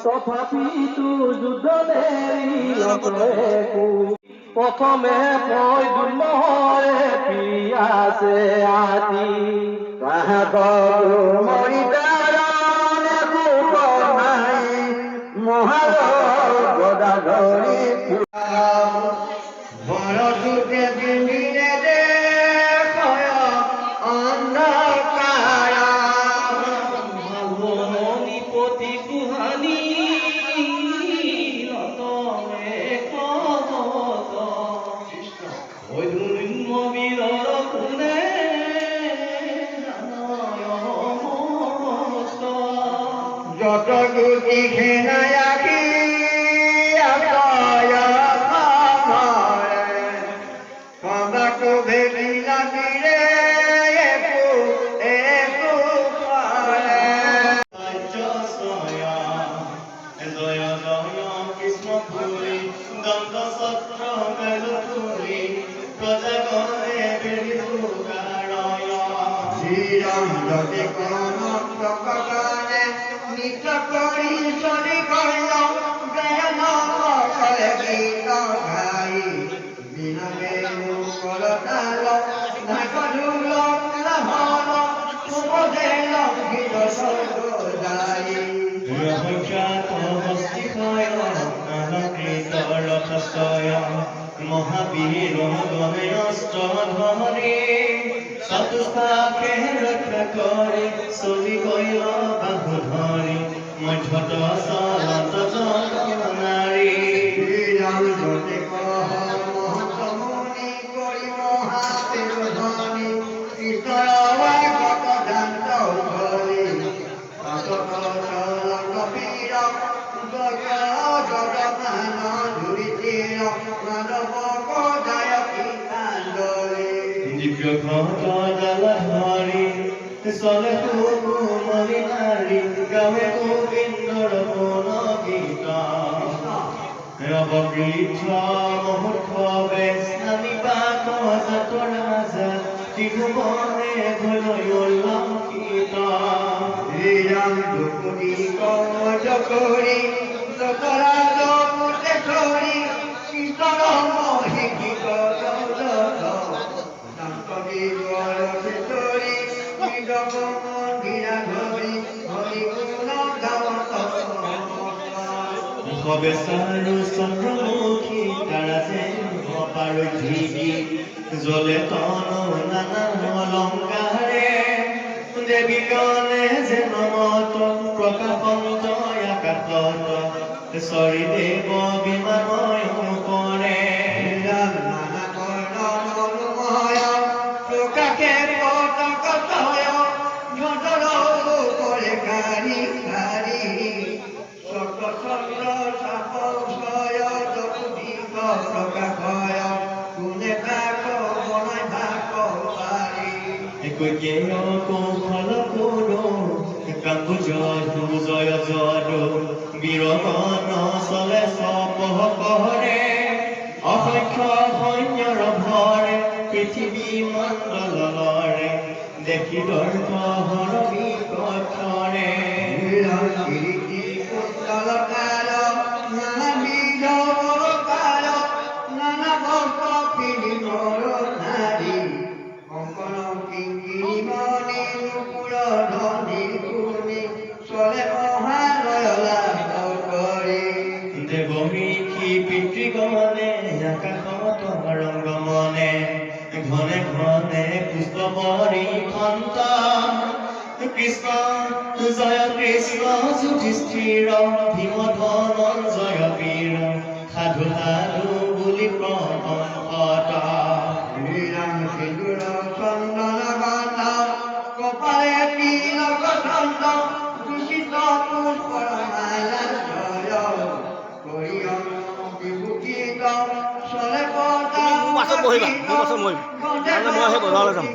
তথাপি তু যুদ্ধ নেই প্রথমে পয়দুল মহরে পিয়াসে আতি মরিদারণে কুপনাই মহার গদা ধরি বড় সুখে দিনে দে অন্ধকারা মণিপতি কুহানি যত গুটি ঘেনায়াকি কবাকু ভেলি লাগিরে কৃষ্ণ পুরী দন্ত সত্র মেলুপুরী প্রজাগণে বেড়ি শ্রীরামে কমনে নিত্য করি শনি কইল জ্ঞান করে গীত গাই বিনবে মুকল তাল নাগরুল লাহন সুমদেল গীত সদাই রহস্যাত হস্তি হয় নানকৃত রথস্বয় মহাবীর গণয়স্ত্র ধরে চতুষ্পাকে রক্ষা করে চলি গইল বাহু ধৰি মধ্যত চলত নাৰী ৰামজনে মহাত্মনি কৰি মহাতেজ ধনি কৃষ্ণৰ ভক্তান্ত ধৰি কপীৰ জগমান ধুৰিতীৰ মানৱ গদায়কী কান্দৰে দিব্য জলধাৰী চলে কুমলি নাৰী গাৱে গোবিন্দৰ গুণ গীত ৰববৃদ্ধ মুহূৰ্ত বেশ নামিবা কজাতৰ ৰাজা ত্ৰিভুৱনে ভলৈ উল্লংঘিত শ্ৰীৰাম দুকুটি কমজ কৰি দশৰাজ পুতে ধৰি কৃষ্ণৰ মহিষিক বেচাৰু চন্দ্ৰমুখী তাৰা যেন অপাৰ ধিবি জলে তনু নানা অলংকাৰে দেৱী গণে যেন মত প্ৰকাশন্ত আকাশত চৰি দেৱ বিমানয় কৰে প্রকাশে পটকতয় ঝড় করে গাড়ি গাড়ি চক্র সাপয় জগদীশ প্রকাশয় কোনে ভাগ বনাই ভাগ পাৰি একৈকে কৌশল কৰো কাম্বুজ জয় জয় বীৰগণ চলে চপহ কৰে অসংখ্য সৈন্যৰ ভৰে পৃথিৱী মণ্ডলৰে দেখি দৰ্প হৰবি কথৰে দেৱমীষী পিতৃগণে আকাশত ৰংগমনে ঘনে ঘনে পুষ্প পৰীখন্ত কৃষ্ণ জয় কৃষ্ণ যুধিষ্ঠিৰ ভীম ধনঞ্জয় বীৰ সাধু সাধু বুলি প্ৰশংসত শ্ৰীৰাম সিন্দুৰ চন্দন বান্ধা কপালে তিলক চন্দ দূষিত পুষ্পৰ মালা জয় কৰিয়ম বিভূষিত চলে পাছত বহিবা পাছত বহিম নহ'লে মই সেই বজাৰলৈ যাম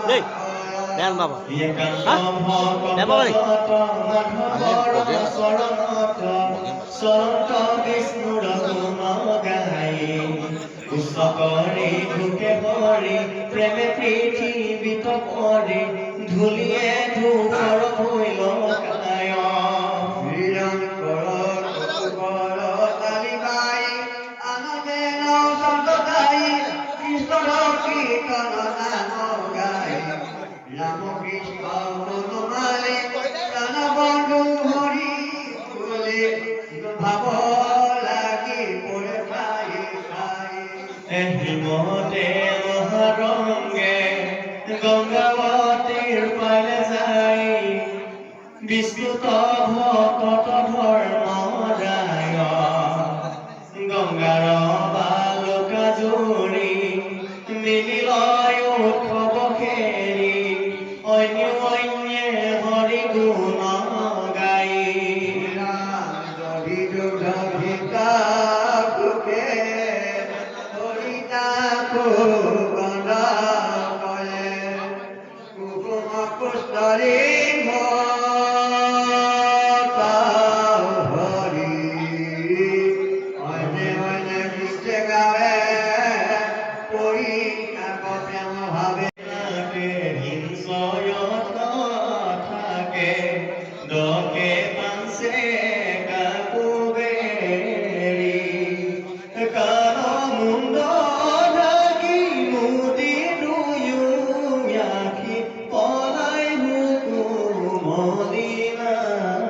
দেই বেয়া নাপাবা বেয়া প্রেমে পৃথিবীত পৰি ধূলিয়ে ধূসৰ ভৈল শ্ৰীৰাম হিমতে মহাৰংগে গংগাৱতীৰ পালে যায় বিস্তুত ভকত ধৰ্ম ৰায় গংগাৰ বালুকা জুৰি মিলি লয় উৎসৱ খেৰি অন্যে হৰি গুণ গাই Doke panse kakuberi kano mundo dhagi mudi duyu yaki polai hukum modinari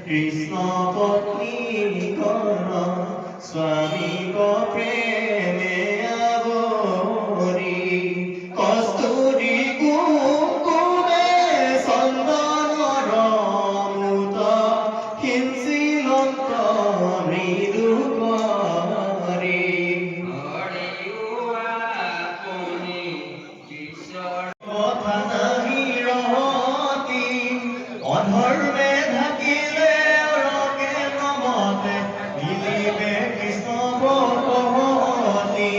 Krishna পত্নী কর স্বামী প্রেমে আবরি কস্তুরী কুকুমে চন্দন রমুত হিংসিলন্ত মৃদু কৰি কথা নাহি ৰহতি অধৰ্মে থাকিলে ৰগে নমতে মিলিবে কৃষ্ণ ভকতি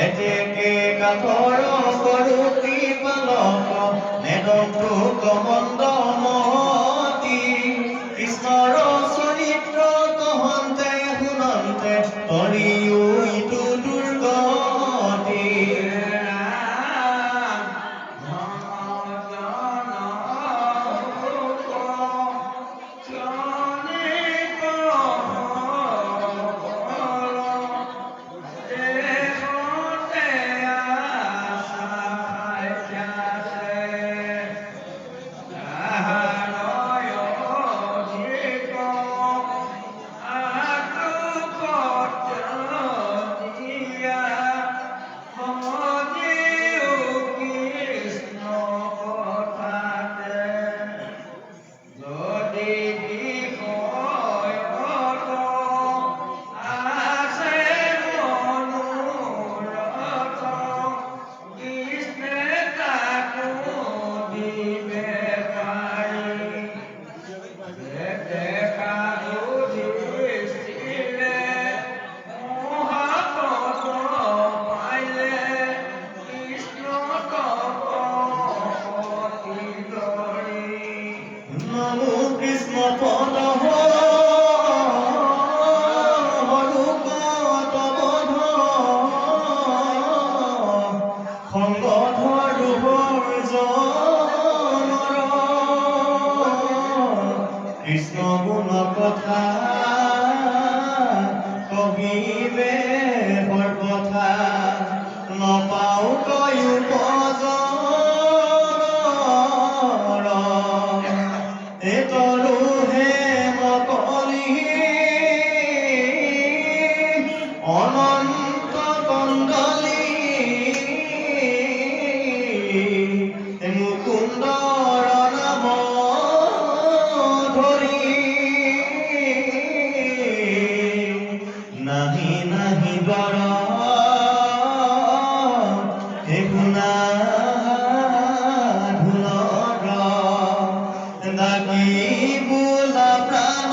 এতেকে কাকৰ কৰুতি পালক নেদন্তু কমন্দ মহতি কৃষ্ণৰ চৰিত্ৰ কহন্তে শুনন্তে কৰিও ইটো দুৰ্গতি কৃষ্ণ পদ কৃষ্ণ গুণ কথা কহিবে সৰ্বথা নপাও কয়ো তৰুহে মকলি অনন্ত কন্দলি মুকুন্দৰ নাম ধৰি নাহি নাহি বৰ গুণা দাগি বোলা প্ৰাণ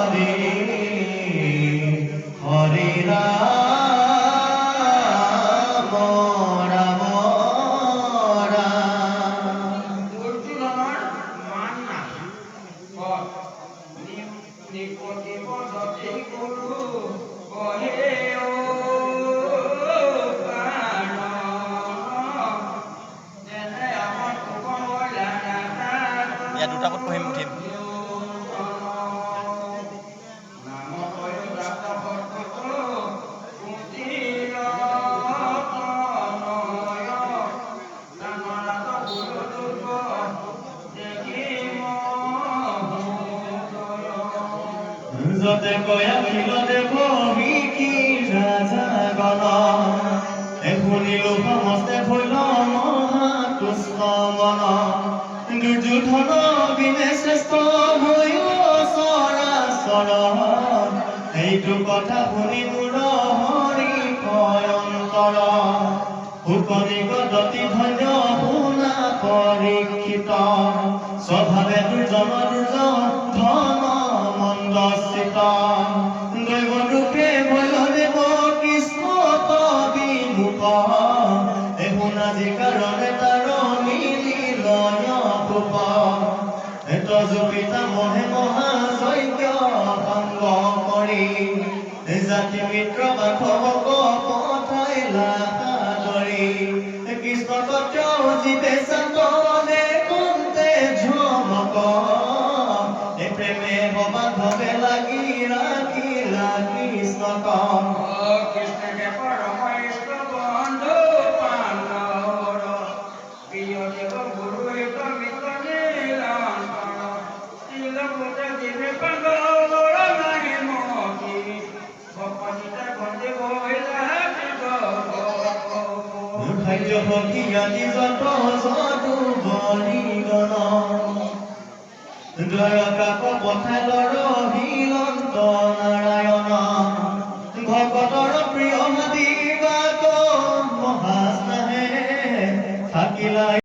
হৰি হৰি ৰাম ৰাম রাম ইয়াত দুটা পদ পঢ়িম উঠিম। যতে কয়া খিলতে বহি ৰাজা গণ শুনিলো সমস্তে ভৈল মহাতুষ্ট মন দুৰ্যোধন বিনে শ্ৰেষ্ঠ হৈ চৰাচৰ এইটো কথা শুনি মোৰ হৰি ভয়ংকৰ শুকনি গদতি ধন্য শুনা পৰীক্ষিত স্বভাৱে দুৰ্জন ধন মন্দচিত দৈৱ ৰূপে ভৈলদেৱ কৃষ্ণ বিমুখ শুনা যি কাৰণে তাৰ মিলি লয় কোপ তজুপিতা মহে মহাযজ্ঞ ভংগ কৰি জাতি মিত্ৰ বাসৱক পঠাইলা সাদৰি কৃষ্ণ পত্ৰ জীৱে চাতনে কন্তে ঝমক প্ৰেমে সমাধৱে লাগি ৰাখিলা কৃষ্ণক কৃষ্ণকে পৰম ইষ্ট বন্ধু পাণ্ডৱৰ প্ৰিয় দেৱ গুৰু হিত মিত্ৰ নিৰন্তৰ শিলপুত্ৰ জীৱে পাণ্ডৱৰ নাহি মতি ভকতিতা বন্দে বহিলা খাদ্য সখী আদি যত যদু বলিগণ দ্বাৰকাক পঠালৰ হিলন্ত নাৰায়ণ ভকতৰ প্ৰিয় ভাবি বাক মহাস্নেহে থাকিলা